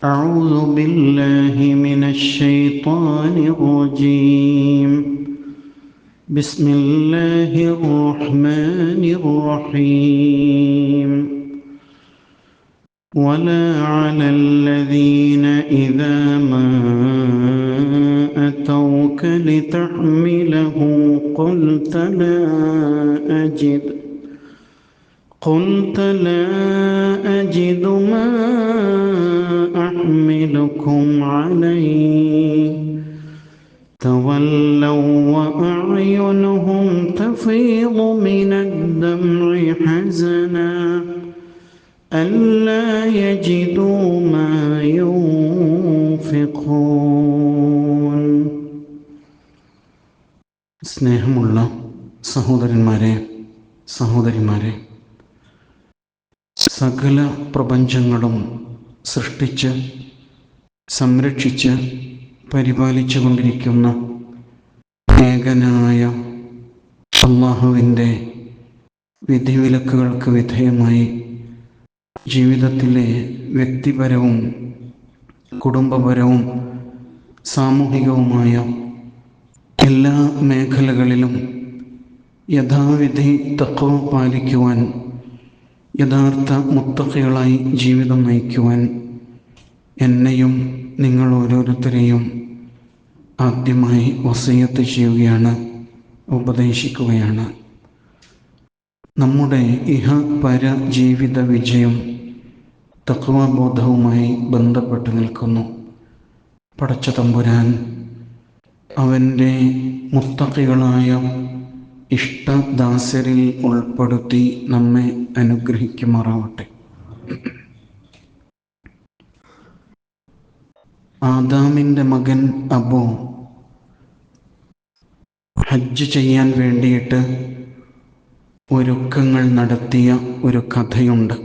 أعوذ بالله من الشيطان الرجيم. بسم الله الرحمن الرحيم. ولا على الذين إذا ما أتوك لتحمله قلت لا أجد ما أحملكم عليه تولوا وأعينهم تفيض من الدمع حزنا ألا يجدوا ما ينفقون. സ്നേഹമുള്ള സഹോദരന്മാരെ, സഹോദരിമാരെ, സകല പ്രപഞ്ചങ്ങളും സൃഷ്ടിച്ച് സംരക്ഷിച്ച് പരിപാലിച്ചു കൊണ്ടിരിക്കുന്ന ഏകനായ അല്ലാഹുവിൻ്റെ വിധിവിലക്കുകൾക്ക് വിധേയമായി ജീവിതത്തിലെ വ്യക്തിപരവും കുടുംബപരവും സാമൂഹികവുമായ എല്ലാ മേഖലകളിലും യഥാവിധി തഖ്വ പാലിക്കുവാൻ, യഥാർത്ഥ മുത്തഖികളായി ജീവിതം നയിക്കുവാൻ എന്നെയും നിങ്ങൾ ഓരോരുത്തരെയും ആദ്യമായി വസിയത്ത് ചെയ്യുകയാണ്, ഉപദേശിക്കുകയാണ്. നമ്മുടെ ഇഹപര ജീവിത വിജയം തഖ്വാബോധവുമായി ബന്ധപ്പെട്ട് നിൽക്കുന്നു. പടച്ച തമ്പുരാൻ അവൻ്റെ മുത്തഖികളായ ഇഷ്ടദാസരിൽ ഉൾപ്പെടുത്തി നമ്മെ അനുഗ്രഹിക്കുമാറാവട്ടെ. ആദാമിൻ്റെ മകൻ അബൂ ഹജ്ജ് ചെയ്യാൻ വേണ്ടിയിട്ട് ഒരുക്കങ്ങൾ നടത്തിയ ഒരു കഥയുണ്ട്.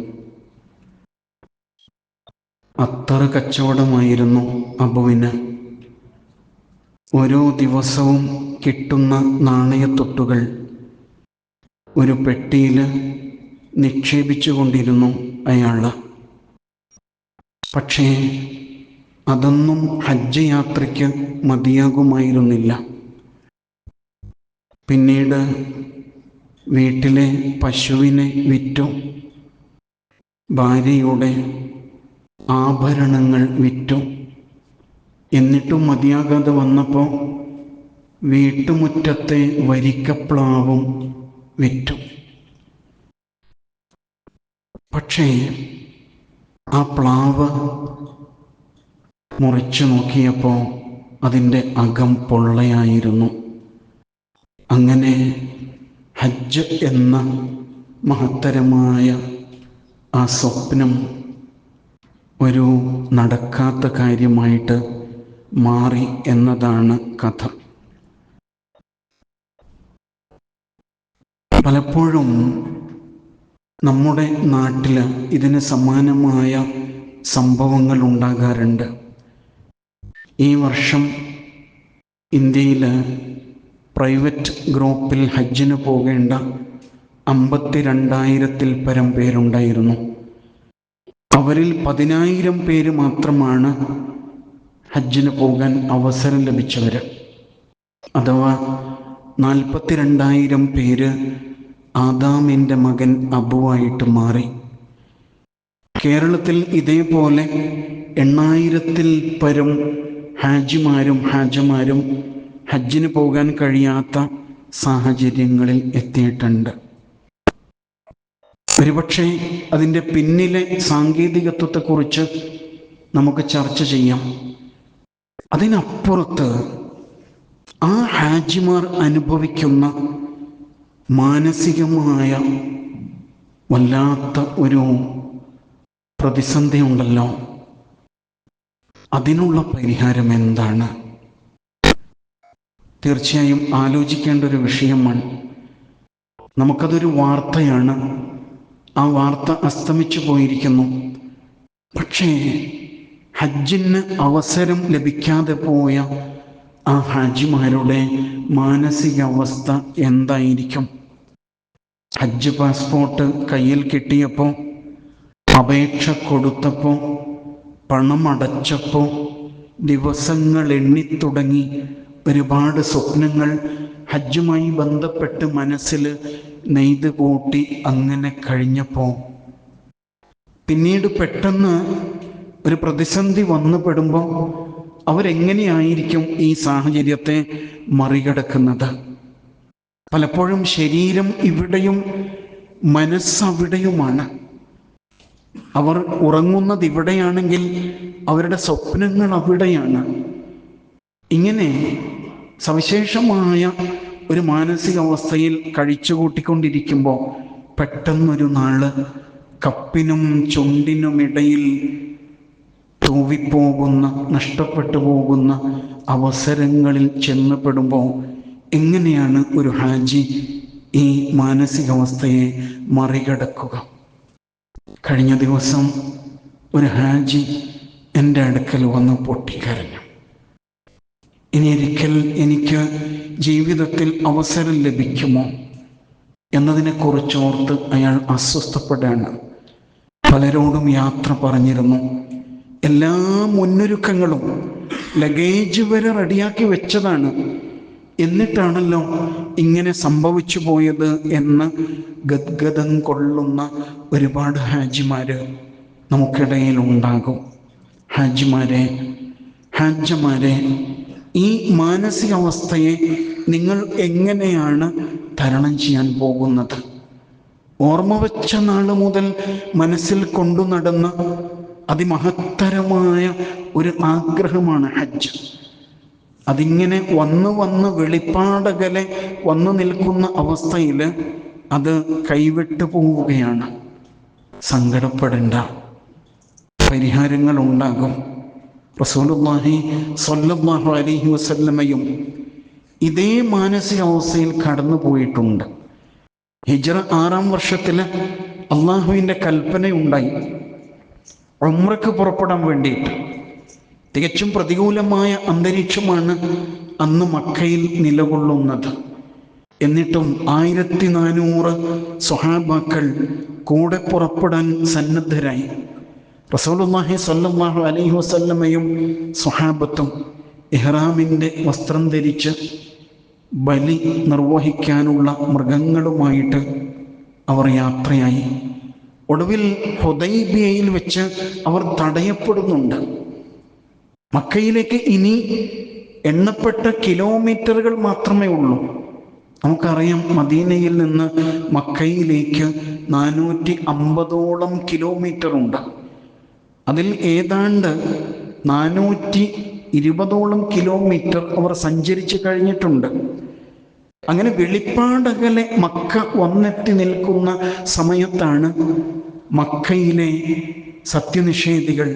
അത്തർ കച്ചവടമായിരുന്നു അബുവിന്. ഓരോ ദിവസവും കിട്ടുന്ന നാണയത്തൊട്ടുകൾ ഒരു പെട്ടിയിൽ നിക്ഷേപിച്ചു കൊണ്ടിരുന്നു അയാൾ. പക്ഷേ അതൊന്നും ഹജ്ജ് യാത്രയ്ക്ക് മതിയാകുമായിരുന്നില്ല. പിന്നീട് വീട്ടിലെ പശുവിനെ വിറ്റു, ഭാര്യയുടെ ആഭരണങ്ങൾ വിറ്റു. എന്നിട്ടും മതിയാകാതെ വന്നപ്പോൾ വീട്ടുമുറ്റത്തെ വരിക്കപ്ലാവും വിറ്റു. പക്ഷേ ആ പ്ലാവ് മുറിച്ചു നോക്കിയപ്പോൾ അതിൻ്റെ അകം പൊള്ളയായിരുന്നു. അങ്ങനെ ഹജ്ജ് എന്ന മഹത്തരമായ ആ സ്വപ്നം ഒരു നടക്കാത്ത കാര്യമായിട്ട് മാറി എന്നതാണ് കഥ. പലപ്പോഴും നമ്മുടെ നാട്ടിൽ ഇതിന് സമാനമായ സംഭവങ്ങൾ ഉണ്ടാകാറുണ്ട്. ഈ വർഷം ഇന്ത്യയിൽ പ്രൈവറ്റ് ഗ്രൂപ്പിൽ ഹജ്ജിന് പോകേണ്ട 52,000-ൽ പരം പേരുണ്ടായിരുന്നു. അവരിൽ 10,000 പേര് മാത്രമാണ് ഹജ്ജിന് പോകാൻ അവസരം ലഭിച്ചവർ. അഥവാ 42,000 പേര് ആദാമിൻ്റെ മകൻ അബുവായിട്ട് മാറി. കേരളത്തിൽ ഇതേപോലെ 8,000-ൽ പരം ഹാജിമാരും ഹാജമാരും ഹജ്ജിന് പോകാൻ കഴിയാത്ത സാഹചര്യങ്ങളിൽ എത്തിയിട്ടുണ്ട്. ഒരുപക്ഷെ അതിൻ്റെ പിന്നിലെ സാങ്കേതികത്വത്തെക്കുറിച്ച് നമുക്ക് ചർച്ച ചെയ്യാം. അതിനപ്പുറത്ത് ആ ഹാജിമാർ അനുഭവിക്കുന്ന മാനസികമായ വല്ലാത്ത ഒരു പ്രതിസന്ധി ഉണ്ടല്ലോ, അതിനുള്ള പരിഹാരം എന്താണ്? തീർച്ചയായും ആലോചിക്കേണ്ട ഒരു വിഷയമാണ്. നമുക്കതൊരു വാർത്തയാണ്, ആ വാർത്ത അസ്തമിച്ചു പോയിരിക്കുന്നു. പക്ഷേ ഹജ്ജിന് അവസരം ലഭിക്കാതെ പോയ ആ ഹാജിമാരുടെ മാനസികാവസ്ഥ എന്തായിരിക്കും? ഹജ്ജ് പാസ്പോർട്ട് കയ്യിൽ കിട്ടിയപ്പോൾ അപേക്ഷ കൊടുത്തപ്പോൾ, പണമടച്ചപ്പോൾ ദിവസങ്ങൾ എണ്ണിത്തുടങ്ങി. ഒരുപാട് സ്വപ്നങ്ങൾ ഹജ്ജുമായി ബന്ധപ്പെട്ട് മനസ്സിൽ നെയ്ത് കൂട്ടി അങ്ങനെ കഴിഞ്ഞപ്പോൾ പിന്നീട് പെട്ടെന്ന് ഒരു പ്രതിസന്ധി വന്നുപെടുമ്പോൾ അവരെങ്ങനെയായിരിക്കും ഈ സാഹചര്യത്തെ മറികടക്കുന്നത്? പലപ്പോഴും ശരീരം ഇവിടെയും മനസ്സവിടെയുമാണ്. അവർ ഉറങ്ങുന്നത് ഇവിടെയാണെങ്കിൽ അവരുടെ സ്വപ്നങ്ങൾ അവിടെയാണ്. ഇങ്ങനെ സവിശേഷമായ ഒരു മാനസികാവസ്ഥയിൽ കഴിച്ചുകൂട്ടിക്കൊണ്ടിരിക്കുമ്പോൾ പെട്ടെന്നൊരു നാള് കപ്പിനും ചുണ്ടിനുമിടയിൽ തൂവിപ്പോകുന്ന, നഷ്ടപ്പെട്ടു പോകുന്ന അവസരങ്ങളിൽ ചെന്നപ്പെടുമ്പോൾ എങ്ങനെയാണ് ഒരു ഹാജി ഈ മാനസികാവസ്ഥയെ മറികടക്കുക? കഴിഞ്ഞ ദിവസം ഒരു ഹാജി എൻ്റെ അടുക്കൽ വന്ന് പൊട്ടിക്കരഞ്ഞു. ഇനി ഒരിക്കൽ എനിക്ക് ജീവിതത്തിൽ അവസരം ലഭിക്കുമോ എന്നതിനെക്കുറിച്ചോർത്ത് അയാൾ അസ്വസ്ഥപ്പെടുകയാണ്. പലരോടും യാത്ര പറഞ്ഞിരുന്നു, എല്ലാ മുന്നൊരുക്കങ്ങളും ലഗേജ് വരെ റെഡിയാക്കി വെച്ചതാണ്, എന്നിട്ടാണല്ലോ ഇങ്ങനെ സംഭവിച്ചു പോയത് എന്ന് ഗദ്ഗദം കൊള്ളുന്ന ഒരുപാട് ഹാജിമാര് നമുക്കിടയിൽ ഉണ്ടാകും. ഹാജിമാരെ, ഈ മാനസികാവസ്ഥയെ നിങ്ങൾ എങ്ങനെയാണ് തരണം ചെയ്യാൻ പോകുന്നത്? ഓർമ്മ വെച്ച നാൾ മുതൽ മനസ്സിൽ കൊണ്ടു നടന്ന അതിമഹത്തരമായ ഒരു ആഗ്രഹമാണ് ഹജ്ജ്. അതിങ്ങനെ വന്ന് വെളിപ്പാടകലെ വന്നു നിൽക്കുന്ന അവസ്ഥയിൽ അത് കൈവിട്ടു പോവുകയാണ്. സങ്കടപ്പെടേണ്ട, പരിഹാരങ്ങൾ ഉണ്ടാകും. റസൂലുള്ളാഹി സ്വല്ലല്ലാഹു അലൈഹി വസല്ലമയും ഇതേ മാനസികാവസ്ഥയിൽ കടന്നു പോയിട്ടുണ്ട്. ഹിജ്റ 6-ാം വർഷത്തിൽ അള്ളാഹുവിൻ്റെ കൽപ്പനയുണ്ടായി ഉംറയ്ക്ക് പുറപ്പെടാൻ വേണ്ടിയിട്ട്. തികച്ചും പ്രതികൂലമായ അന്തരീക്ഷമാണ് അന്ന് മക്കയിൽ നിലകൊള്ളുന്നത്. എന്നിട്ടും 1400 സ്വഹാബാക്കൾ കൂടെ പുറപ്പെടാൻ സന്നദ്ധരായി. റസൂലുള്ളാഹി സ്വല്ലല്ലാഹു അലൈഹി വസല്ലമയും സ്വഹാബത്തും ഇഹ്റാമിൻ്റെ വസ്ത്രം ധരിച്ച് ബലി നിർവഹിക്കാനുള്ള മൃഗങ്ങളുമായിട്ട് അവർ യാത്രയായി. ഒടുവിൽ ഹുദൈബിയയിൽ വെച്ച് അവർ തടയപ്പെടുന്നുണ്ട്. മക്കയിലേക്ക് ഇനി എണ്ണപ്പെട്ട കിലോമീറ്ററുകൾ മാത്രമേ ഉള്ളൂ. നമുക്കറിയാം, മദീനയിൽ നിന്ന് മക്കയിലേക്ക് 450ഓളം കിലോമീറ്റർ ഉണ്ട്. അതിൽ ഏതാണ്ട് 420ഓളം കിലോമീറ്റർ അവർ സഞ്ചരിച്ചു കഴിഞ്ഞിട്ടുണ്ട്. അങ്ങനെ വെളിപ്പാടകലെ മക്ക വന്നെത്തി നിൽക്കുന്ന സമയത്താണ് മക്കയിലെ സത്യനിഷേധികൾ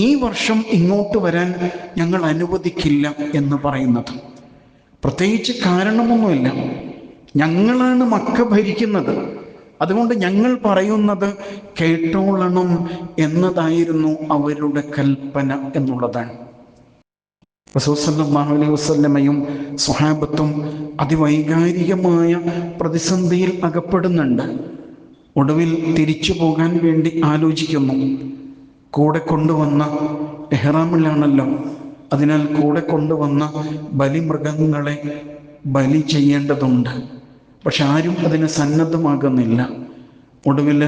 ഈ വർഷം ഇങ്ങോട്ട് വരാൻ ഞങ്ങൾ അനുവദിക്കില്ല എന്ന് പറയുന്നത്. പ്രത്യേകിച്ച് കാരണമൊന്നുമില്ല. ഞങ്ങളാണ് മക്ക ഭരിക്കുന്നത്, അതുകൊണ്ട് ഞങ്ങൾ പറയുന്നത് കേട്ടോളണം എന്നതായിരുന്നു അവരുടെ കൽപ്പന എന്നുള്ളതാണ്. റസൂൽ സല്ലല്ലാഹു അലൈഹി വസല്ലമയും സ്വഹാബത്തും അതിവൈകാരികമായ പ്രതിസന്ധിയിൽ അകപ്പെടുന്നുണ്ട്. ഒടുവിൽ തിരിച്ചു പോകാൻ വേണ്ടി ആലോചിക്കുന്നു. കൂടെ കൊണ്ടുവന്ന ഇഹ്റാമിലാണല്ലോ, അതിനാൽ കൂടെ കൊണ്ടുവന്ന ബലിമൃഗങ്ങളെ ബലി ചെയ്യേണ്ടതുണ്ട്. പക്ഷെ ആരും അതിന് സന്നദ്ധമാകുന്നില്ല. ഒടുവിൽ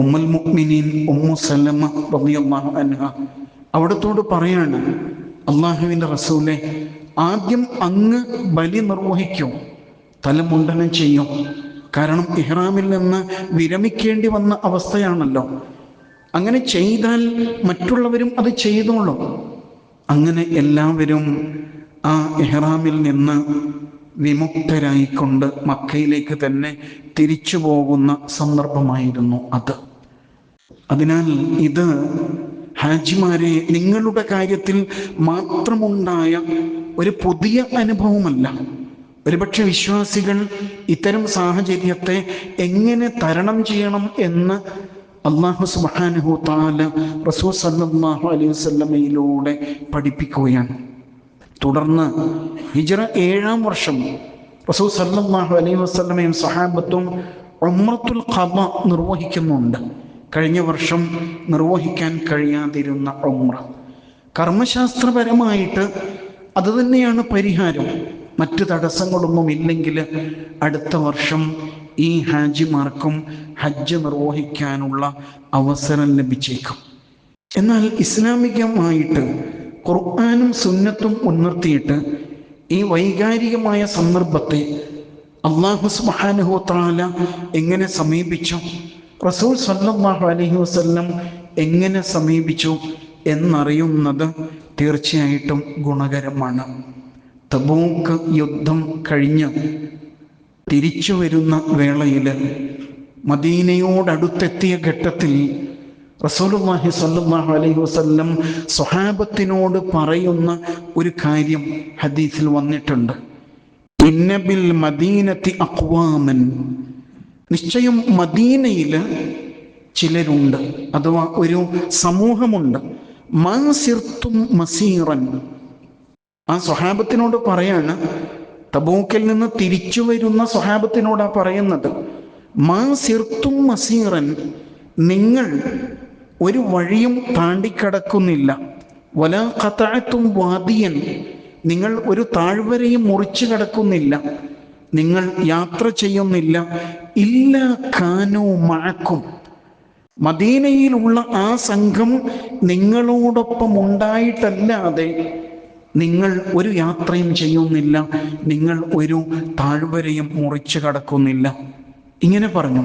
ഉമ്മുൽ മുഅ്മിനീൻ ഉമ്മു സലമ റളിയല്ലാഹു അൻഹ അവിടത്തോട് പറയാണ്, അള്ളാഹുവിൻ്റെ റസൂലെ, ആദ്യം അങ്ങ് ബലി നിർവഹിക്കും, തലമുണ്ടനം ചെയ്യും. കാരണം ഇഹ്റാമിൽ നിന്ന് വിരമിക്കേണ്ടി വന്ന അവസ്ഥയാണല്ലോ. അങ്ങനെ ചെയ്താൽ മറ്റുള്ളവരും അത് ചെയ്തോളും. അങ്ങനെ എല്ലാവരും ആ ഇഹ്റാമിൽ നിന്ന് വിമുക്തരായിക്കൊണ്ട് മക്കയിലേക്ക് തന്നെ തിരിച്ചു പോകുന്ന സന്ദർഭമായിരുന്നു അത്. അതിനാൽ ഇത് ഹാജിമാരെ, നിങ്ങളുടെ കാര്യത്തിൽ മാത്രമുണ്ടായ ഒരു പുതിയ അനുഭവമല്ല. ഒരുപക്ഷെ വിശ്വാസികൾ ഇത്തരം സാഹചര്യത്തെ എങ്ങനെ തരണം ചെയ്യണം എന്ന് അല്ലാഹു സുബ്ഹാനഹു തആല റസൂൽ സല്ലല്ലാഹു അലൈഹി വസല്ലമയിലൂടെ പഠിപ്പിക്കുകയാണ്. തുടർന്ന് ഹിജ്റ 7-ാം വർഷം റസൂൽ സല്ലല്ലാഹു അലൈഹി വസല്ലമയും സഹാബത്തും ഉംറത്തുൽ ഖദ നിർവഹിക്കുന്നുണ്ട്. കഴിഞ്ഞ വർഷം നിർവഹിക്കാൻ കഴിയാതിരുന്ന ഉംറ. കർമ്മശാസ്ത്രപരമായിട്ട് അതുതന്നെയാണ് പരിഹാരം. മറ്റു തടസ്സങ്ങളൊന്നും ഇല്ലെങ്കിൽ അടുത്ത വർഷം ഈ ഹാജിമാർക്കും ഹജ്ജ് നിർവഹിക്കാനുള്ള അവസരം ലഭിച്ചേക്കും. എന്നാൽ ഇസ്ലാമികമായിട്ട് ഖുർആനും സുന്നത്തും മുൻനിർത്തിയിട്ട് ഈ വൈകാരികമായ സന്ദർഭത്തെ അല്ലാഹു സുബ്ഹാനഹു വ തആല എങ്ങനെ സമീപിച്ചു, റസൂൽ സല്ലല്ലാഹു അലൈഹി വസല്ലം എങ്ങനെ സമീപിച്ചു എന്നറിയുന്നത് തീർച്ചയായിട്ടും ഗുണകരമാണ്. തബൂക്ക് യുദ്ധം കഴിഞ്ഞ് തിരിച്ചു വരുന്ന വേളയിൽ മദീനയോടടുത്തെത്തിയ ഘട്ടത്തിൽ റസൂലുള്ളാഹി സ്വല്ലല്ലാഹു അലൈഹി വസല്ലം സ്വഹാബത്തിനോട് പറയുന്ന ഒരു കാര്യം ഹദീസിൽ വന്നിട്ടുണ്ട്. ഇന്ന ബിൽ മദീനത്തി അഖ്വാമൻ, നിശ്ചയം മദീനയിൽ ചിലരുണ്ട്, അഥവാ ഒരു സമൂഹമുണ്ട്. മാ സിർത്തും മസീറൻ, ആ സ്വഹാബത്തിനോട് പറയാണ്, തബൂക്കിൽ നിന്ന് തിരിച്ചു വരുന്ന സ്വഹാബത്തിനോടാ പറയുന്നത്. മാ സിർത്തും മസീറൻ, നിങ്ങൾ ഒരു വഴിയും താണ്ടിക്കടക്കുന്നില്ല. വലാ ഖതഅത്തും വാദിയൻ, നിങ്ങൾ ഒരു താഴ്വരയും മുറിച്ചു കടക്കുന്നില്ല, നിങ്ങൾ യാത്ര ചെയ്യുന്നില്ല. ഇല്ലാ കാനൂ മഅക്കും, മദീനയിലുള്ള ആ സംഘം നിങ്ങളോടൊപ്പം ഉണ്ടായിട്ടല്ലാതെ നിങ്ങൾ ഒരു യാത്രയും ചെയ്യുന്നില്ല, നിങ്ങൾ ഒരു താഴ്വരയും മുറിച്ചു കടക്കുന്നില്ല. ഇങ്ങനെ പറഞ്ഞു.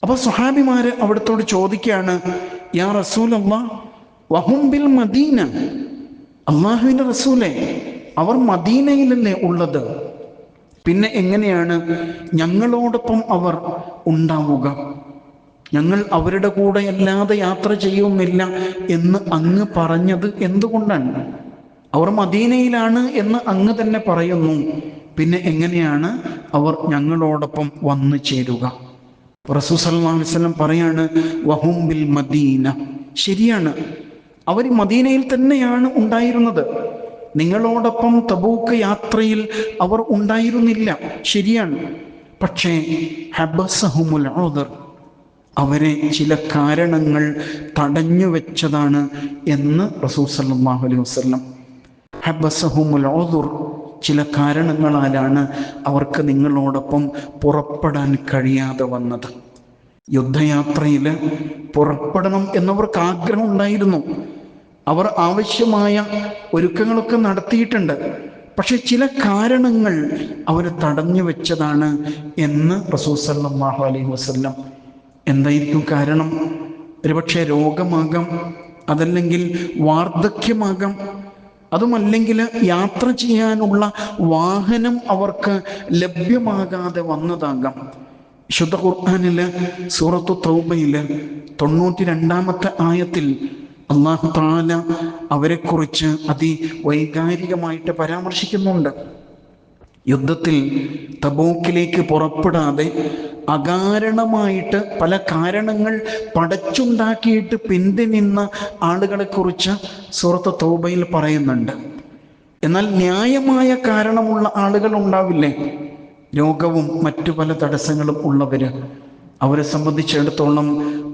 അപ്പൊ സ്വഹാബിമാര് അവിടത്തോട് ചോദിക്കുകയാണ്, യാ റസൂലല്ലാഹ് വഹും ബിൽ മദീന, അള്ളാഹുവിന്റെ റസൂലേ, അവർ മദീനയിലല്ലേ ഉള്ളത്, പിന്നെ എങ്ങനെയാണ് ഞങ്ങളോടൊപ്പം അവർ ഉണ്ടാവുക? ഞങ്ങൾ അവരുടെ കൂടെ അല്ലാതെ യാത്ര ചെയ്യുന്നില്ല എന്ന് അങ്ങ് പറഞ്ഞത് എന്തുകൊണ്ടാണ്? അവർ മദീനയിലാണ് എന്ന് അങ്ങ് തന്നെ പറയുന്നു, പിന്നെ എങ്ങനെയാണ് അവർ ഞങ്ങളോടൊപ്പം വന്നു ചേരുക? റസൂൽ സല്ലല്ലാഹു അലൈഹി വസല്ലം പറയാണ്, വഹും ബിൽ മദീന, ശരിയാണ്, അവർ മദീനയിൽ തന്നെയാണ് ഉണ്ടായിരുന്നത്, നിങ്ങളോടൊപ്പം തബൂക്ക് യാത്രയിൽ അവർ ഉണ്ടായിരുന്നില്ല, ശരിയാണ്. പക്ഷേ ഹബസഹുമുൽ ഉദർ, അവരെ ചില കാരണങ്ങൾ തടഞ്ഞു വെച്ചതാണ് എന്ന് റസൂൽ സല്ലല്ലാഹു അലൈഹി വസല്ലം. ഹബസഹുമുൽ ഉദർ, ചില കാരണങ്ങളാലാണ് അവർക്ക് നിങ്ങളോടൊപ്പം പുറപ്പെടാൻ കഴിയാതെ വന്നത്. യുദ്ധയാത്രയിൽ പുറപ്പെടണം എന്നവർക്ക് ആഗ്രഹം ഉണ്ടായിരുന്നു, അവർ ആവശ്യമായ ഒരുക്കങ്ങളൊക്കെ നടത്തിയിട്ടുണ്ട്. പക്ഷെ ചില കാരണങ്ങൾ അവർ തടഞ്ഞു വെച്ചതാണ് എന്ന് റസൂൽ സല്ലല്ലാഹു അലൈഹി വസല്ലം. എന്തായിരിക്കും കാരണം? ഒരുപക്ഷെ രോഗമാകാം, അതല്ലെങ്കിൽ വാർദ്ധക്യമാകാം, അതുമല്ലെങ്കിൽ യാത്ര ചെയ്യാനുള്ള വാഹനം അവർക്ക് ലഭ്യമാകാതെ വന്നതാകാം. വിശുദ്ധ ഖുർആനില് സൂറത്തു തൗബയില് 92-ാമത്തെ ആയത്തിൽ അല്ലാഹു തആല അവരെക്കുറിച്ച് അതിവൈകാരികമായിട്ട് പരാമർശിക്കുന്നുണ്ട്. യുദ്ധത്തിൽ തബൂക്കിലേക്ക് പുറപ്പെടാതെ അകാരണമായിട്ട് പല കാരണങ്ങൾ പടച്ചുണ്ടാക്കിയിട്ട് പിന്തിനിന്ന ആളുകളെക്കുറിച്ച് സൂറത്ത് തൗബയിൽ പറയുന്നുണ്ട്. എന്നാൽ ന്യായമായ കാരണമുള്ള ആളുകൾ ഉണ്ടാവില്ലേ, രോഗവും മറ്റു പല തടസ്സങ്ങളും ഉള്ളവര്, അവരെ സംബന്ധിച്ചിടത്തോളം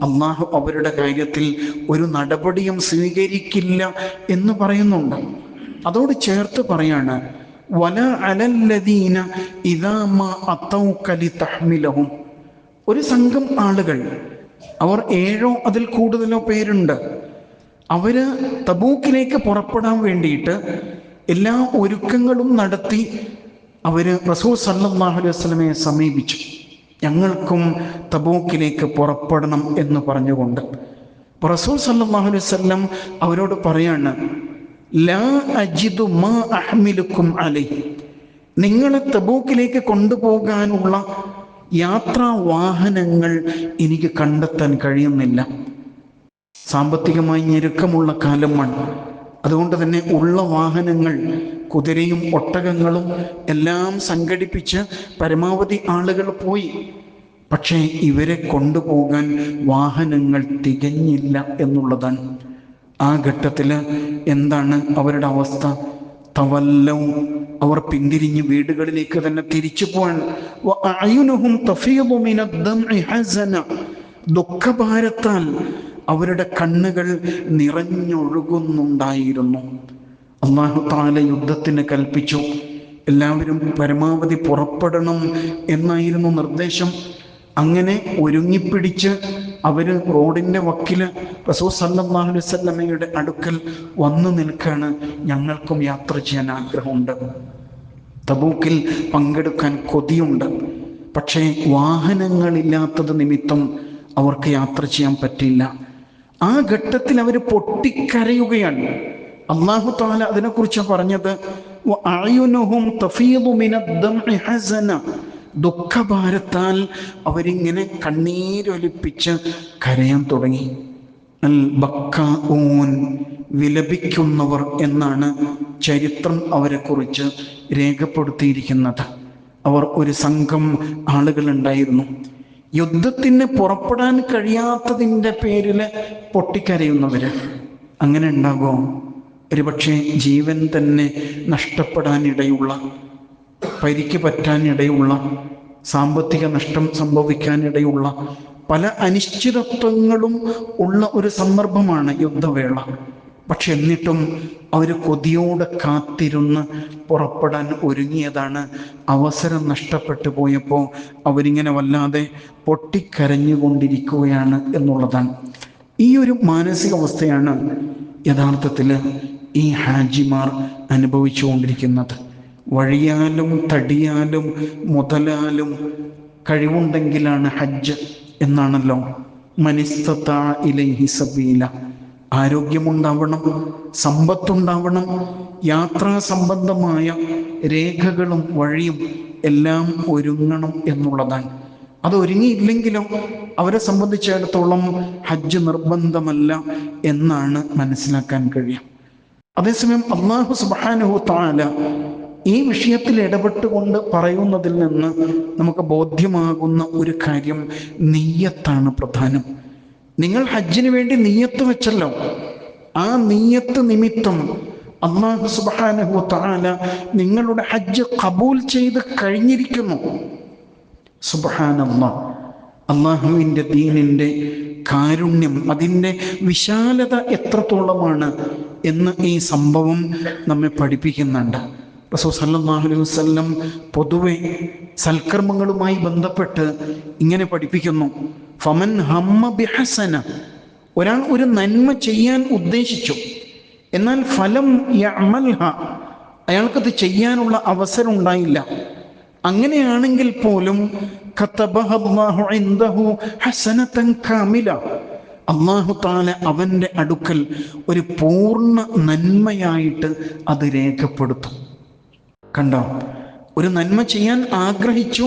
അള്ളാഹു അവരുടെ കാര്യത്തിൽ ഒരു നടപടിയും സ്വീകരിക്കില്ല എന്ന് പറയുന്നുണ്ട്. അതോട് ചേർത്ത് പറയാണ്, വല അലല്ലദീന ഇദാ മാ അതൗക ലിതഹ്മിലഹും, ഒരു സംഘം ആളുകൾ, അവർ 7 അതിൽ കൂടുതലോ പേരുണ്ട്, അവര് തബൂക്കിലേക്ക് പുറപ്പെടാൻ വേണ്ടിയിട്ട് എല്ലാ ഒരുക്കങ്ങളും നടത്തി അവര് റസൂൽ സല്ലല്ലാഹു അലൈഹി വസല്ലമയെ സമീപിച്ചു. ഞങ്ങൾക്കും തബൂക്കിലേക്ക് പുറപ്പെടണം എന്ന് പറഞ്ഞുകൊണ്ട് റസൂൽ സല്ലല്ലാഹു അലൈഹി വസല്ലം അവരോട് പറയാണ്, ലാ അജിദു മാ അഹ്മിലുക്കും അലൈഹി, നിങ്ങളെ തബൂക്കിലേക്ക് കൊണ്ടുപോകാനുള്ള യാത്രാ വാഹനങ്ങൾ എനിക്ക് കണ്ടെത്താൻ കഴിയുന്നില്ല. സാമ്പത്തികമായി ഞെരുക്കമുള്ള കാലമാണ്, അതുകൊണ്ട് തന്നെ ഉള്ള വാഹനങ്ങൾ, കുതിരയും ഒട്ടകങ്ങളും എല്ലാം സംഘടിപ്പിച്ച് പരമാവധി ആളുകൾ പോയി. പക്ഷേ ഇവരെ കൊണ്ടുപോകാൻ വാഹനങ്ങൾ തികഞ്ഞില്ല എന്നുള്ളതാണ്. ആ ഘട്ടത്തിൽ എന്താണ് അവരുടെ അവസ്ഥ? തവല്ലവും, അവർ പിന്തിരിഞ്ഞ് വീടുകളിലേക്ക് തന്നെ തിരിച്ചു പോവാൻ. വഅയുനുഹും തഫീദു മിനദ്ദംഇ ഹസന, ദുഃഖഭാരത്താൽ അവരുടെ കണ്ണുകൾ നിറഞ്ഞൊഴുകുന്നുണ്ടായിരുന്നു. അല്ലാഹു തആല യുദ്ധത്തിന് കൽപ്പിച്ചു. എല്ലാവരും പരമാവധി പുറപ്പെടണം എന്നായിരുന്നു നിർദ്ദേശം. അങ്ങനെ ഒരുങ്ങിപ്പിടിച്ച് അവർ റോഡിൻ്റെ വക്കില് റസൂൽ സല്ലല്ലാഹു അലൈഹി വസല്ലമയുടെ അടുക്കൽ വന്നു നിൽക്കാണ്. ഞങ്ങൾക്കും യാത്ര ചെയ്യാൻ ആഗ്രഹമുണ്ട്, തബൂക്കിൽ പങ്കെടുക്കാൻ കൊതിയുണ്ട്. പക്ഷേ വാഹനങ്ങളില്ലാത്തത് നിമിത്തം അവർക്ക് യാത്ര ചെയ്യാൻ പറ്റില്ല. ആ ഘട്ടത്തിൽ അവർ പൊട്ടിക്കരയുകയാണ്. അല്ലാഹു തആല അതിനെക്കുറിച്ച് പറഞ്ഞത് വഅയുനുഹും തഫീദു മിനദ്ദംഇ ഹസന, ദുഃഖഭാരത്താൽ അവരിങ്ങനെ കണ്ണീരൊലിപ്പിച്ച് കരയാൻ തുടങ്ങി. അൽ ബക്കാഊൻ, വിലപിക്കുന്നവർ എന്നാണ് ചരിത്രം അവരെക്കുറിച്ച് രേഖപ്പെടുത്തിയിരിക്കുന്നത്. അവർ ഒരു സംഘം ആളുകളുണ്ടായിരുന്നു. യുദ്ധത്തിന് പുറപ്പെടാൻ കഴിയാത്തതിൻ്റെ പേരിൽ പൊട്ടിക്കരയുന്നവർ. അങ്ങനെ ഉണ്ടാകുമോ? ഒരുപക്ഷെ ജീവൻ തന്നെ നഷ്ടപ്പെടാനിടയുള്ള, പരിക്ക് പറ്റാനിടയുള്ള, സാമ്പത്തിക നഷ്ടം സംഭവിക്കാനിടയുള്ള പല അനിശ്ചിതത്വങ്ങളും ഉള്ള ഒരു സന്ദർഭമാണ് യുദ്ധവേള. പക്ഷെ എന്നിട്ടും അവർ കൊതിയോടെ കാത്തിരുന്ന് പുറപ്പെടാൻ ഒരുങ്ങിയതാണ്. അവസരം നഷ്ടപ്പെട്ടു പോയപ്പോൾ അവരിങ്ങനെ വല്ലാതെ പൊട്ടിക്കരഞ്ഞുകൊണ്ടിരിക്കുകയാണ് എന്നുള്ളതാണ്. ഈ ഒരു മാനസികാവസ്ഥയാണ് യഥാർത്ഥത്തിൽ ഈ ഹാജിമാർ അനുഭവിച്ചുകൊണ്ടിരിക്കുന്നത്. വഴിയാലും തടിയാലും മുതലാലും കഴിവുണ്ടെങ്കിലാണ് ഹജ്ജ് എന്നാണല്ലോ. മനിസ്തതാ ഇലൈഹി സബീല, ആരോഗ്യമുണ്ടാവണം, സമ്പത്തുണ്ടാവണം, യാത്രാ സംബന്ധമായ രേഖകളും വഴിയും എല്ലാം ഒരുങ്ങണം എന്നുള്ളതാണ്. അത് ഒരുങ്ങിയില്ലെങ്കിലോ അവരെ സംബന്ധിച്ചിടത്തോളം ഹജ്ജ് നിർബന്ധമല്ല എന്നാണ് മനസ്സിലാക്കാൻ കഴിയുക. അതേസമയം അല്ലാഹു സുബ്ഹാനഹു തആല ഈ വിഷയത്തിൽ ഇടപെട്ടുകൊണ്ട് പറയുന്നതിൽ നിന്ന് നമുക്ക് ബോധ്യമാകുന്ന ഒരു കാര്യം നിയ്യത്താണ് പ്രധാനം. നിങ്ങൾ ഹജ്ജിന് വേണ്ടി നിയ്യത്ത് വെച്ചല്ലോ, ആ നിയ്യത്ത് നിമിത്തം അല്ലാഹു സുബ്ഹാനഹു തആല നിങ്ങളുടെ ഹജ്ജ് ഖബൂൽ ചെയ്ത് കഴിഞ്ഞിരിക്കുന്നു. സുബ്ഹാനല്ലാഹ്, അല്ലാഹുവിൻ്റെ ദീനിൻ്റെ കാരുണ്യം, അതിൻ്റെ വിശാലത എത്രത്തോളമാണ് എന്ന് ഈ സംഭവം നമ്മെ പഠിപ്പിക്കുന്നുണ്ട്. റസൂൽ സല്ലല്ലാഹു അലൈഹി വസല്ലം പൊതുവെ സൽക്കർമ്മങ്ങളുമായി ബന്ധപ്പെട്ട് ഇങ്ങനെ പഠിപ്പിക്കുന്നു. ഫമൻ ഹമ്മ ബിഹസന, ഒരാൾ ഒരു നന്മ ചെയ്യാൻ ഉദ്ദേശിച്ചു, എന്നാൽ ഫലം യഅമൽഹ, അയാൾക്കത് ചെയ്യാനുള്ള അവസരം ഉണ്ടായില്ല. അങ്ങനെയാണെങ്കിൽ പോലും കതബഹല്ലാഹു ഇൻദഹു ഹസനതൻ കാമില, അല്ലാഹു തആല അവൻ്റെ അടുക്കൽ ഒരു പൂർണ്ണ നന്മയായിട്ട് അത് രേഖപ്പെടുത്തും. കണ്ടോ, ഒരു നന്മ ചെയ്യാൻ ആഗ്രഹിച്ചു,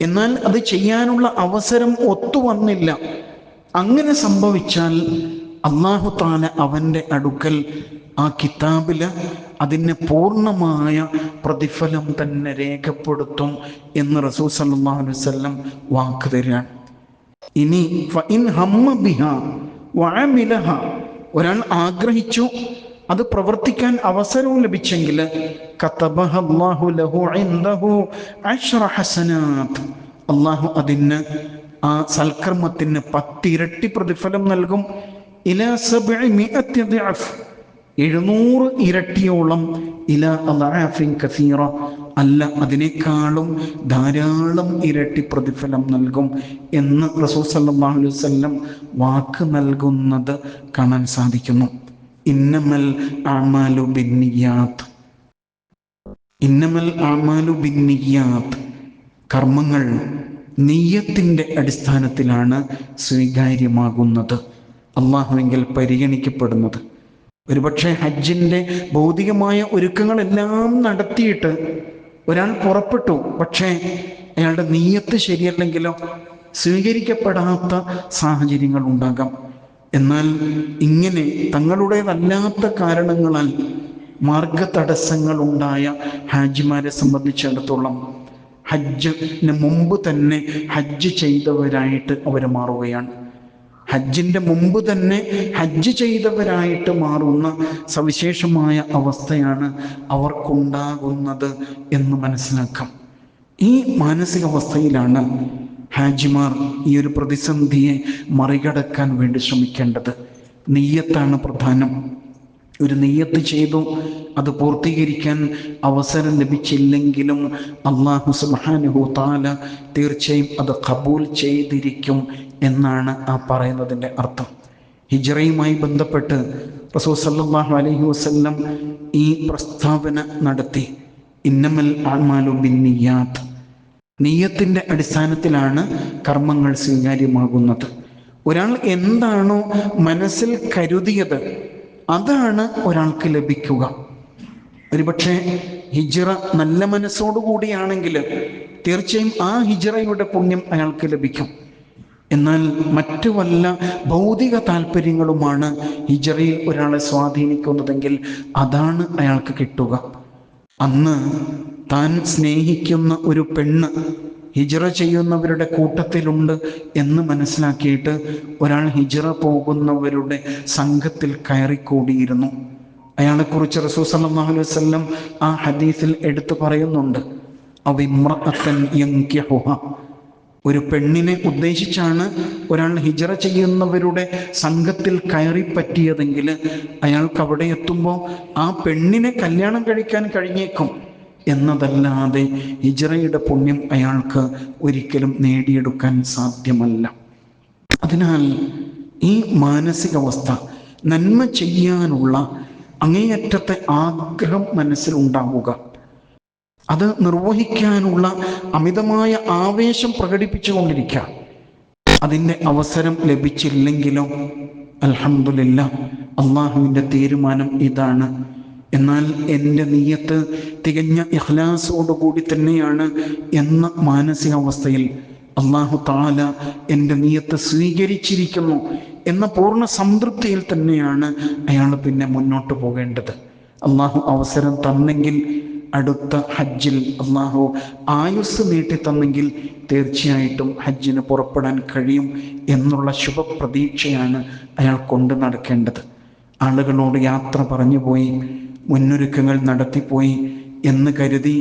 എന്നാൽ അത് ചെയ്യാനുള്ള അവസരം ഒത്തുവന്നില്ല. അങ്ങനെ സംഭവിച്ചാൽ അല്ലാഹു തആല അവൻ്റെ അടുക്കൽ ആ കിതാബിൽ അതിന് പൂർണ്ണമായ പ്രതിഫലം തന്നെ രേഖപ്പെടുത്തും എന്ന് റസൂൽ സല്ലല്ലാഹു അലൈഹി വസല്ലം വാക്ക് തരാൻ. ഇനി ഫഇൻ ഹമ്മ ബിഹാ വഅമിലഹ, ഒരാൾ ആഗ്രഹിച്ചു, അത് പ്രവർത്തിക്കാൻ അവസരവും ലഭിച്ചെങ്കിൽ കതബഹല്ലാഹു ലഹു ഇൻദഹു അശ്റ ഹസനാത്ത്, അല്ലാഹു അതിന് ആ സൽക്കർമ്മത്തിന് 10 ഇരട്ടി പ്രതിഫലം നൽകും. ഇലാ 700 ദിഅഫ്, 700 ഇരട്ടിയോളം. ഇലാ അദ്ആഫിൻ കസീറ, അല്ല അതിനേക്കാളും ധാരാളം ഇരട്ടി പ്രതിഫലം നൽകും എന്ന് റസൂൽ സല്ലല്ലാഹു അലൈഹി വസല്ലം വാക്ക് നൽകുന്നത് കാണാൻ സാധിക്കുന്നു. ഇന്നമൽ അഅ്മാലു ബിന്നിയ്യാത്ത്, ഇന്നമൽ അഅ്മാലു ബിന്നിയ്യാത്ത്, കർമ്മങ്ങൾ നിയ്യത്തിൻ്റെ അടിസ്ഥാനത്തിലാണ് സ്വീകാര്യമാകുന്നത്, അല്ലാഹുവിങ്കിൽ പരിഗണിക്കപ്പെടുന്നത്. ഒരുപക്ഷെ ഹജ്ജിൻ്റെ ഭൗതികമായ ഒരുക്കങ്ങളെല്ലാം നടത്തിയിട്ട് ഒരാൾ പുറപ്പെട്ടു, പക്ഷേ അയാളുടെ നിയ്യത്ത് ശരിയല്ലെങ്കിലോ സ്വീകരിക്കപ്പെടാത്ത സാഹചര്യങ്ങൾ ഉണ്ടാകാം. എന്നാൽ ഇങ്ങനെ തങ്ങളുടേതല്ലാത്ത കാരണങ്ങളാൽ മാർഗതടസ്സങ്ങൾ ഉണ്ടായ ഹാജിമാരെ സംബന്ധിച്ചിടത്തോളം ഹജ്ജിന് മുമ്പ് തന്നെ ഹജ്ജ് ചെയ്തവരായിട്ട് അവർ മാറുകയാണ്. ഹജ്ജിൻ്റെ മുമ്പ് തന്നെ ഹജ്ജ് ചെയ്തവരായിട്ട് മാറുന്ന സവിശേഷമായ അവസ്ഥയാണ് അവർക്കുണ്ടാകുന്നത് എന്ന് മനസ്സിലാക്കാം. ഈ മാനസികാവസ്ഥയിലാണ് ഹാജിമാർ ഈ ഒരു പ്രതിസന്ധിയെ മറികടക്കാൻ വേണ്ടി ശ്രമിക്കേണ്ടത് നിയ്യത്താണ് പ്രധാനം. ഒരു നിയ്യത്ത് ചെയ്തു, അത് പൂർത്തീകരിക്കാൻ അവസരം ലഭിച്ചില്ലെങ്കിലും അല്ലാഹു സുബ്ഹാനഹു തആല തീർച്ചയായും അത് ഖബൂൽ ചെയ്തിരിക്കും എന്നാണ് ആ പറയുന്നതിൻ്റെ അർത്ഥം. ഹിജ്റയുമായി ബന്ധപ്പെട്ട് റസൂൽ സല്ലല്ലാഹു അലൈഹി വസല്ലം ഈ പ്രസ്താവന നടത്തി. ഇന്നമൽ അഅ്മാലു ബിന്നിയ്യാത്ത്, നിയ്യത്തിൻ്റെ അടിസ്ഥാനത്തിലാണ് കർമ്മങ്ങൾ സ്വീകാര്യമാകുന്നത്. ഒരാൾ എന്താണോ മനസ്സിൽ കരുതിയത് അതാണ് ഒരാൾക്ക് ലഭിക്കുക. ഒരുപക്ഷെ ഹിജ്റ നല്ല മനസ്സോടുകൂടിയാണെങ്കിൽ തീർച്ചയായും ആ ഹിജ്റയുടെ പുണ്യം അയാൾക്ക് ലഭിക്കും. എന്നാൽ മറ്റു വല്ല ഭൗതിക താല്പര്യങ്ങളുമാണ് ഹിജ്റയിൽ ഒരാളെ സ്വാധീനിക്കുന്നതെങ്കിൽ അതാണ് അയാൾക്ക് കിട്ടുക. അന്ന് താൻ സ്നേഹിക്കുന്ന ഒരു പെണ്ണ് ഹിജ്റ ചെയ്യുന്നവരുടെ കൂട്ടത്തിലുണ്ട് എന്ന് മനസ്സിലാക്കിയിട്ട് ഒരാൾ ഹിജ്റ പോകുന്നവരുടെ സംഘത്തിൽ കയറിക്കൂടിയിരുന്നു. അയാളെക്കുറിച്ച് റസൂൽ സല്ലല്ലാഹു അലൈഹി വസല്ലം ആ ഹദീസിൽ എടുത്തു പറയുന്നുണ്ട്, അവിമ്രഅത്തൻ യൻകിഹുഹ, ഒരു പെണ്ണിനെ ഉദ്ദേശിച്ചാണ് ഒരാൾ ഹിജ്റ ചെയ്യുന്നവരുടെ സംഘത്തിൽ കയറി പറ്റിയതെങ്കിൽ അയാൾക്ക് അവിടെ എത്തുമ്പോൾ ആ പെണ്ണിനെ കല്യാണം കഴിക്കാൻ കഴിഞ്ഞേക്കും എന്നതല്ലാതെ ഹിജ്റയുടെ പുണ്യം അയാൾക്ക് ഒരിക്കലും നേടിയെടുക്കാൻ സാധ്യമല്ല. അതിനാൽ ഈ മാനസികാവസ്ഥ, നന്മ ചെയ്യാനുള്ള അങ്ങേയറ്റത്തെ ആഗ്രഹം മനസ്സിലുണ്ടാവുക, അത് നിർവഹിക്കാനുള്ള അമിതമായ ആവേശം പ്രകടിപ്പിച്ചുകൊണ്ടിരിക്കുക. അതിൻ്റെ അവസരം ലഭിച്ചില്ലെങ്കിലോ അൽഹംദുലില്ലാഹ്, അള്ളാഹുവിൻ്റെ തീരുമാനം ഇതാണ്. എന്നാൽ എൻ്റെ നിയ്യത്ത് തികഞ്ഞ ഇഖ്ലാസോടുകൂടി തന്നെയാണ് എന്ന മാനസികാവസ്ഥയിൽ അല്ലാഹു തആല എൻ്റെ നിയ്യത്ത് സ്വീകരിച്ചിരിക്കുന്നു എന്ന പൂർണ്ണ സംതൃപ്തിയിൽ തന്നെയാണ് അയാൾ പിന്നെ മുന്നോട്ട് പോകേണ്ടത്. അള്ളാഹു അവസരം തന്നെങ്കിൽ, അടുത്ത ഹജ്ജിൽ അള്ളാഹു ആയുസ് നീട്ടി തന്നെങ്കിൽ തീർച്ചയായിട്ടും ഹജ്ജിന് പുറപ്പെടാൻ കഴിയും എന്നുള്ള ശുഭപ്രതീക്ഷയാണ് അയാൾ കൊണ്ട് നടക്കേണ്ടത്. ആളുകളോട് യാത്ര പറഞ്ഞു പോയി, മുന്നൊരുക്കങ്ങൾ നടത്തിപ്പോയി എന്ന് കരുതി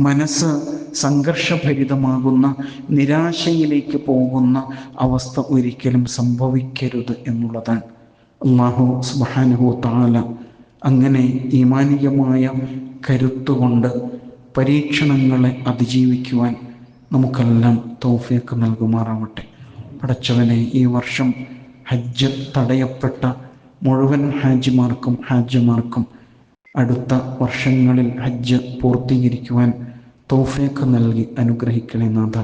മനസ്സ് സംഘർഷഭരിതമാകുന്ന, നിരാശയിലേക്ക് പോകുന്ന അവസ്ഥ ഒരിക്കലും സംഭവിക്കരുത് എന്നുള്ളതാണ്. അല്ലാഹു സുബ്ഹാനഹു തആല അങ്ങനെ ഈമാനികമായ കരുത്തുകൊണ്ട് പരീക്ഷണങ്ങളെ അതിജീവിക്കുവാൻ നമുക്കെല്ലാം തൗഫീഖ് നൽകുമാറാവട്ടെ. പടച്ചവനെ, ഈ വർഷം ഹജ്ജ് തടയപ്പെട്ട മുഴുവൻ ഹാജിമാർക്കും അടുത്ത വർഷങ്ങളിൽ ഹജ്ജ് പൂർത്തീകരിക്കുവാൻ തൗഫീഖ് നൽകി അനുഗ്രഹിക്കണേ നാഥ.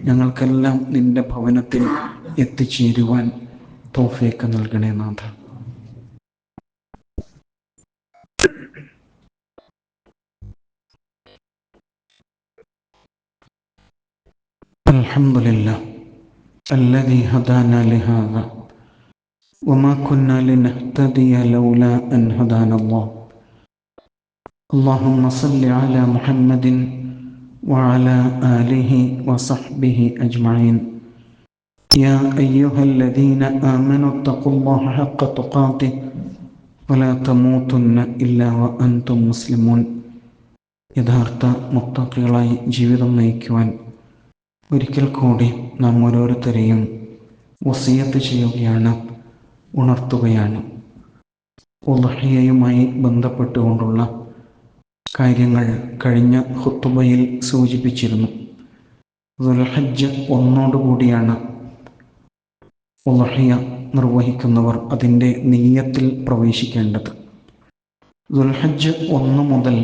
ഞങ്ങൾക്കെല്ലാം നിന്റെ ഭവനത്തിൽ എത്തിച്ചേരുവാൻ തൗഫീഖ് നൽകണേ നാഥ. അൽഹംദുലില്ലാഹ് الذي هدانا لهذا وما كنا لنهتدي لولا أن هدانا الله. اللهم صل على محمد وعلى آله وصحبه أجمعين. يا أيها الذين آمنوا اتقوا الله حق تقاته ولا تموتن إلا وأنتم مسلمون. യഥാർത്ഥ മുത്തഖികളായി ജീവിതം നയിക്കുവാൻ ഒരിക്കൽ കൂടി നാം ഓരോരുത്തരെയും വസിയത്ത് ചെയ്യുകയാണ്, ഉണർത്തുകയാണ്. ഉദ്ഹിയയുമായി ബന്ധപ്പെട്ടുകൊണ്ടുള്ള കാര്യങ്ങൾ കഴിഞ്ഞ ഖുത്ബയിൽ സൂചിപ്പിച്ചിരുന്നു. ദുൽഹജ്ജ് 1 ഉദ്ഹിയ നിർവഹിക്കുന്നവർ അതിൻ്റെ നിയ്യത്തിൽ പ്രവേശിക്കേണ്ടത്. ദുൽഹജ്ജ് 1 മുതൽ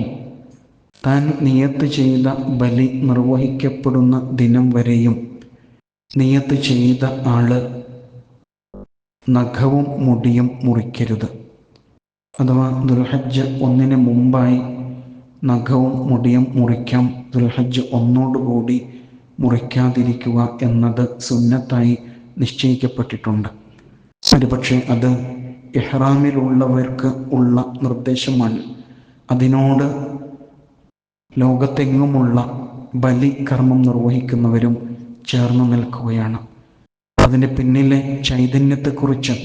താൻ നിയ്യത്ത് ചെയ്ത ബലി നിർവഹിക്കപ്പെടുന്ന ദിനം വരെയും നിയ്യത്ത് ചെയ്ത ആള് നഖവും മുടിയും മുറിക്കരുത്. അഥവാ ദുൽഹജ്ജ് 1 മുമ്പായി നഖവും മുടിയും മുറിക്കാം, ദുൽഹജ്ജ് 1 മുറിക്കാതിരിക്കുക എന്നത് സുന്നത്തായി നിശ്ചയിക്കപ്പെട്ടിട്ടുണ്ട്. ഒരുപക്ഷെ അത് ഇഹ്റാമിലുള്ളവർക്ക് ഉള്ള നിർദ്ദേശമാണ്. അതിനോട് ലോകത്തെങ്ങുമുള്ള ബലി കർമ്മം നിർവഹിക്കുന്നവരും ചേർന്ന് നിൽക്കുകയാണ്. അതിൻ്റെ പിന്നിലെ ചൈതന്യത്തെക്കുറിച്ച്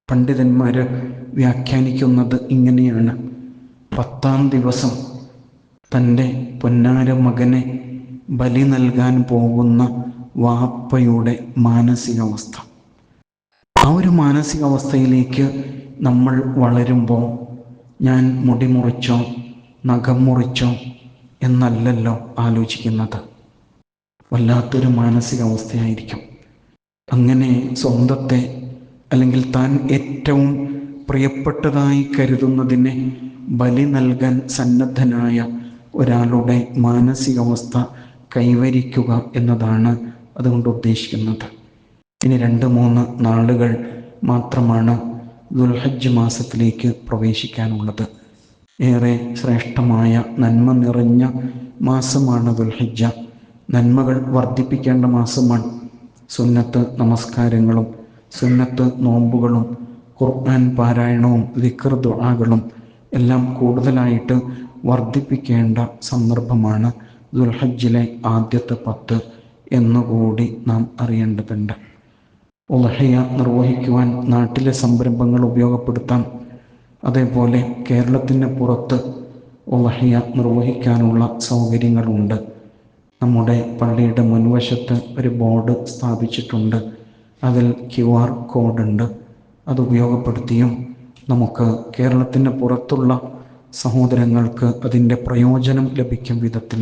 പണ്ഡിതന്മാർ വ്യാഖ്യാനിക്കുന്നത് ഇങ്ങനെയാണ്: 10ാം ദിവസം തൻ്റെ പൊന്നാര മകനെ ബലി നൽകാൻ പോകുന്ന വാപ്പയുടെ മാനസികാവസ്ഥ. ആ ഒരു മാനസികാവസ്ഥയിലേക്ക് നമ്മൾ വളരുമ്പോൾ ഞാൻ മുടി മുറിച്ചോ നഖം മുറിച്ചോ എന്നല്ലല്ലോ ആലോചിക്കുന്നത്. വല്ലാത്തൊരു മാനസികാവസ്ഥയായിരിക്കും. അങ്ങനെ സ്വന്തത്തെ അല്ലെങ്കിൽ താൻ ഏറ്റവും പ്രിയപ്പെട്ടതായി കരുതുന്നതിനെ ബലി നൽകാൻ സന്നദ്ധനായ ഒരാളുടെ മാനസികാവസ്ഥ കൈവരിക്കുക എന്നതാണ് അതുകൊണ്ട് ഉദ്ദേശിക്കുന്നത്. ഇനി 2-3 നാളുകൾ മാത്രമാണ് ദുൽഹജ്ജ് മാസത്തിലേക്ക് പ്രവേശിക്കാനുള്ളത്. ഏറെ ശ്രേഷ്ഠമായ നന്മ നിറഞ്ഞ മാസമാണ് ദുൽഹജ്ജ. നന്മകൾ വർദ്ധിപ്പിക്കേണ്ട മാസമാണ്. സുന്നത്ത് നമസ്കാരങ്ങളും സുന്നത്ത് നോമ്പുകളും ഖുർആൻ പാരായണവും ദിക്ർ ദുആകളും എല്ലാം കൂടുതലായിട്ട് വർദ്ധിപ്പിക്കേണ്ട സന്ദർഭമാണ് ദുൽഹജ്ജിലെ ആദ്യത്തെ 10 എന്നുകൂടി നാം അറിയേണ്ടതുണ്ട്. ഉളഹിയ നിർവഹിക്കുവാൻ നാട്ടിലെ സംരംഭങ്ങൾ ഉപയോഗപ്പെടുത്താം. അതേപോലെ കേരളത്തിന് പുറത്ത് ഉളഹിയ നിർവഹിക്കാനുള്ള സൗകര്യങ്ങളുണ്ട്. നമ്മുടെ പള്ളിയുടെ മുൻവശത്ത് ഒരു ബോർഡ് സ്ഥാപിച്ചിട്ടുണ്ട്. അതിൽ QR കോഡ് ഉണ്ട്. അത് ഉപയോഗപ്പെടുത്തിയും നമുക്ക് കേരളത്തിന് പുറത്തുള്ള സഹോദരങ്ങൾക്ക് അതിൻ്റെ പ്രയോജനം ലഭിക്കും വിധത്തിൽ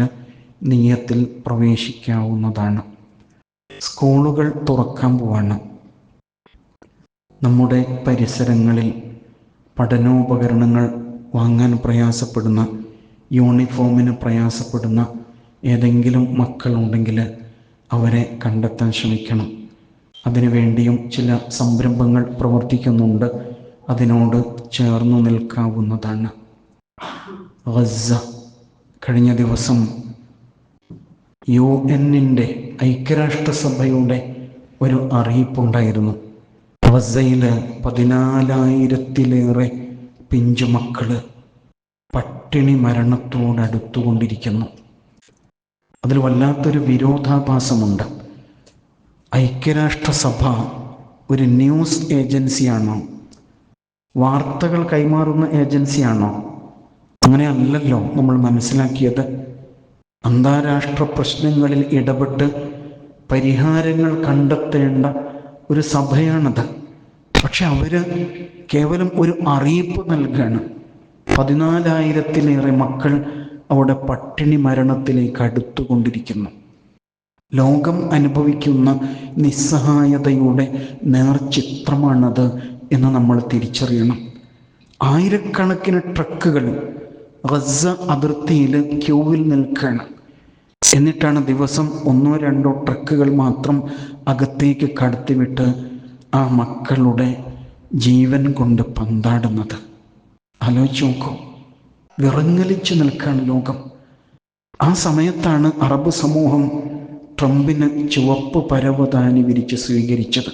നിയ്യത്തിൽ പ്രവേശിക്കാവുന്നതാണ്. സ്കൂളുകൾ തുറക്കാൻ പോവാണ്. നമ്മുടെ പരിസരങ്ങളിൽ പഠനോപകരണങ്ങൾ വാങ്ങാൻ പ്രയാസപ്പെടുന്ന, യൂണിഫോമിന് പ്രയാസപ്പെടുന്ന ഏതെങ്കിലും മക്കളുണ്ടെങ്കിൽ അവരെ കണ്ടെത്താൻ ശ്രമിക്കണം. അതിനുവേണ്ടിയും ചില സംരംഭങ്ങൾ പ്രവർത്തിക്കുന്നുണ്ട്. അതിനോട് ചേർന്നു നിൽക്കാവുന്നതാണ്. ഗസ കഴിഞ്ഞ ദിവസം UN-ൻ്റെ ഐക്യരാഷ്ട്രസഭയുടെ ഒരു അറിയിപ്പുണ്ടായിരുന്നു. ഗസയിൽ 14,000-ലേറെ പിഞ്ചുമക്കൾ പട്ടിണി മരണത്തോടടുത്തുകൊണ്ടിരിക്കുന്നു. അതിൽ വല്ലാത്തൊരു വിരോധാഭാസമുണ്ട്. ഐക്യരാഷ്ട്രസഭ ഒരു ന്യൂസ് ഏജൻസിയാണോ? വാർത്തകൾ കൈമാറുന്ന ഏജൻസിയാണോ? അങ്ങനെ അല്ലല്ലോ നമ്മൾ മനസ്സിലാക്കിയത്. അന്താരാഷ്ട്ര പ്രശ്നങ്ങളിൽ ഇടപെട്ട് പരിഹാരങ്ങൾ കണ്ടെത്തേണ്ട ഒരു സഭയാണത്. പക്ഷെ അവർ കേവലം ഒരു അറിയിപ്പ് നൽകുകയാണ്. 14,000-ലേറെ മക്കൾ അവിടെ പട്ടിണി മരണത്തിലേക്ക് അടുത്തുകൊണ്ടിരിക്കുന്നു. ലോകം അനുഭവിക്കുന്ന നിസ്സഹായതയുടെ നേർചിത്രമാണത് എന്ന് നമ്മൾ തിരിച്ചറിയണം. ആയിരക്കണക്കിന് ട്രക്കുകൾ ഗസ അതിർത്തിയിൽ ക്യൂവിൽ നിൽക്കുകയാണ്. എന്നിട്ടാണ് ദിവസം 1-2 ട്രക്കുകൾ മാത്രം അകത്തേക്ക് കടത്തിവിട്ട് ആ മക്കളുടെ ജീവൻ കൊണ്ട് പന്താടുന്നത്. ആലോചിച്ച് നോക്കൂ. വിറങ്ങലിച്ചു നിൽക്കുകയാണ് ലോകം. ആ സമയത്താണ് അറബ് സമൂഹം ട്രംപിന് ചുവപ്പ് പരവതാനി വിരിച്ച് സ്വീകരിച്ചത്.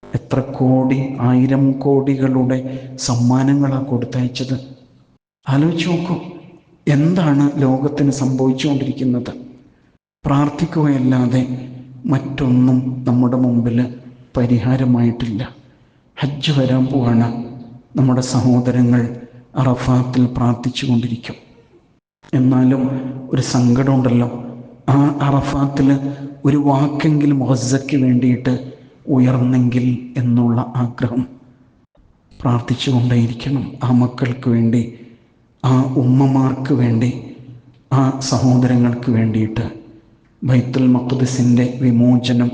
എത്ര കോടി, 1000 കോടികളുടെ സമ്മാനങ്ങളാണ് കൊടുത്തയച്ചത്. ആലോചിച്ച് നോക്കൂ. എന്താണ് ലോകത്തിന് സംഭവിച്ചുകൊണ്ടിരിക്കുന്നത്? പ്രാർത്ഥിക്കുകയല്ലാതെ മറ്റൊന്നും നമ്മുടെ മുമ്പിൽ പരിഹാരമായിട്ടില്ല. ഹജ്ജ് വരാൻ പോവാണ്. നമ്മുടെ സഹോദരങ്ങൾ അറഫാത്തിൽ പ്രാർത്ഥിച്ചു കൊണ്ടിരിക്കും. എന്നാലും ഒരു സങ്കടമുണ്ടല്ലോ. ആ അറഫാത്തിൽ ഒരു വാക്കെങ്കിലും ഗസയ്ക്ക് വേണ്ടിയിട്ട് ഉയർന്നെങ്കിൽ എന്നുള്ള ആഗ്രഹം. പ്രാർത്ഥിച്ചു കൊണ്ടേയിരിക്കണം. ആ മക്കൾക്ക് വേണ്ടി, ആ ഉമ്മമാർക്ക് വേണ്ടി, ആ സഹോദരങ്ങൾക്ക് വേണ്ടിയിട്ട്. ബൈത്തുൽ മഖ്ദിസിൻ്റെ വിമോചനം,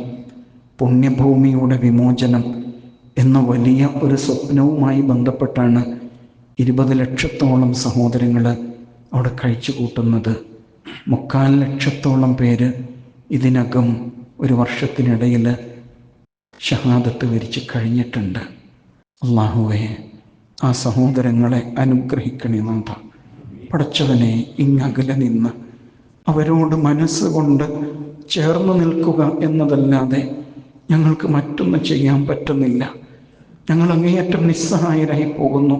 പുണ്യഭൂമിയുടെ വിമോചനം എന്ന വലിയ ഒരു സ്വപ്നവുമായി ബന്ധപ്പെട്ടാണ് 20 ലക്ഷത്തോളം സഹോദരങ്ങൾ അവിടെ കഴിച്ചു കൂട്ടുന്നത്. 3/4 ലക്ഷത്തോളം പേര് ഇതിനകം ഒരു വർഷത്തിനിടയിൽ ഷഹാദത്ത് വരിച്ച് കഴിഞ്ഞിട്ടുണ്ട്. അല്ലാഹുവേ, ആ സഹോദരങ്ങളെ അനുഗ്രഹിക്കണേ നാഥ. പടച്ചവനെ, ഇങ്ങകലെ നിന്ന് അവരോട് മനസ്സുകൊണ്ട് ചേർന്ന് നിൽക്കുക എന്നതല്ലാതെ ഞങ്ങൾക്ക് മറ്റൊന്നും ചെയ്യാൻ പറ്റുന്നില്ല. ഞങ്ങൾ അങ്ങേയറ്റം നിസ്സഹായരായി പോകുന്നു.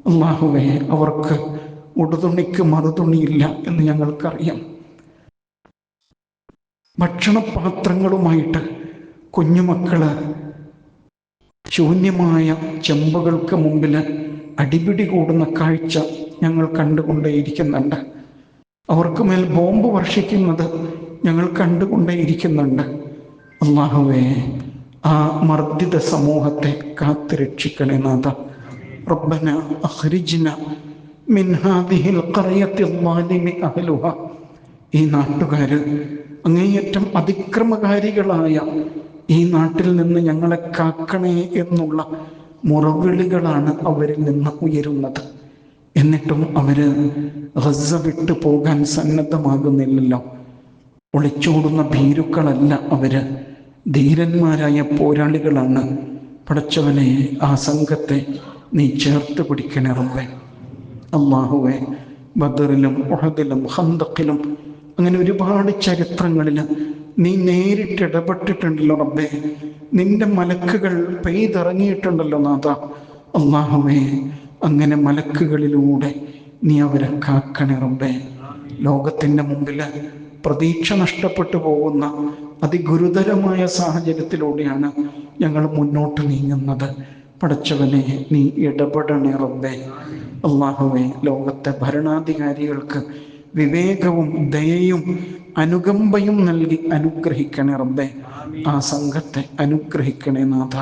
അല്ലാഹുവേ, അവർക്ക് ഉടുതുണിക്ക് മറുതുണിയില്ല എന്ന് ഞങ്ങൾക്കറിയാം. ഭക്ഷണപാത്രങ്ങളുമായിട്ട് കുഞ്ഞുമക്കള് ശൂന്യമായ ചെമ്പുകൾക്ക് മുമ്പിൽ അടിപിടി കൂടുന്ന കാഴ്ച ഞങ്ങൾ കണ്ടുകൊണ്ടേയിരിക്കുന്നുണ്ട്. അവർക്ക് മേൽ ബോംബ് വർഷിക്കുന്നത് ഞങ്ങൾ കണ്ടുകൊണ്ടേയിരിക്കുന്നുണ്ട്. അല്ലാഹുവേ, ആ മർദ്ദിത സമൂഹത്തെ കാത്തു രക്ഷിക്കണേ നാഥ. റബ്ബന അഖ്രിജ്ന മിൻ ഹാദിഹിൽ ഖറയത്തി ളാലിമി അഹ്ലുഹ. ഈ നാട്ടുകാർ അങ്ങേയറ്റം അതിക്രമകാരികളായ ഈ നാട്ടിൽ നിന്ന് ഞങ്ങളെ കാക്കണേ എന്നുള്ള മുറവിളികളാണ് അവരിൽ നിന്ന് ഉയരുന്നത്. എന്നിട്ടും അവര് ഗസ വിട്ടു പോകാൻ സന്നദ്ധമാകുന്നില്ലല്ലോ. ഒളിച്ചോടുന്ന ഭീരുക്കളല്ല അവര്, ധീരന്മാരായ പോരാളികളാണ്. പടച്ചവനെ, ആ സംഘത്തെ നീ ചേർത്ത് പിടിക്കണേ റബ്ബേ. അല്ലാഹുവേ, ബദറിലും ഉഹദിലും ഖന്തഖിലും അങ്ങനെ ഒരുപാട് ചരിത്രങ്ങളിൽ നീ നേരിട്ട് ഇടപെട്ടിട്ടുണ്ടല്ലോ റബ്ബേ. നിന്റെ മലക്കുകൾ പെയ്തിറങ്ങിയിട്ടുണ്ടല്ലോ നാഥ. അല്ലാഹുവേ, അങ്ങനെ മലക്കുകളിലൂടെ നീ അവരെ കാക്കണേ റബ്ബേ. ലോകത്തിൻ്റെ മുമ്പിൽ പ്രതീക്ഷ നഷ്ടപ്പെട്ടു പോകുന്ന അതിഗുരുതരമായ സാഹചര്യത്തിലൂടെയാണ് ഞങ്ങൾ മുന്നോട്ട് നീങ്ങുന്നത്. പടച്ചവനെ, നീ ഇടപെടണേ റബ്ബേ. അല്ലാഹുവേ, ലോകത്തെ ഭരണാധികാരികൾക്ക് വിവേകവും ദയയും അനുകമ്പയും നൽകി അനുഗ്രഹിക്കണേ റബ്ബേ. ആ സംഘത്തെ അനുഗ്രഹിക്കണേ നാഥ.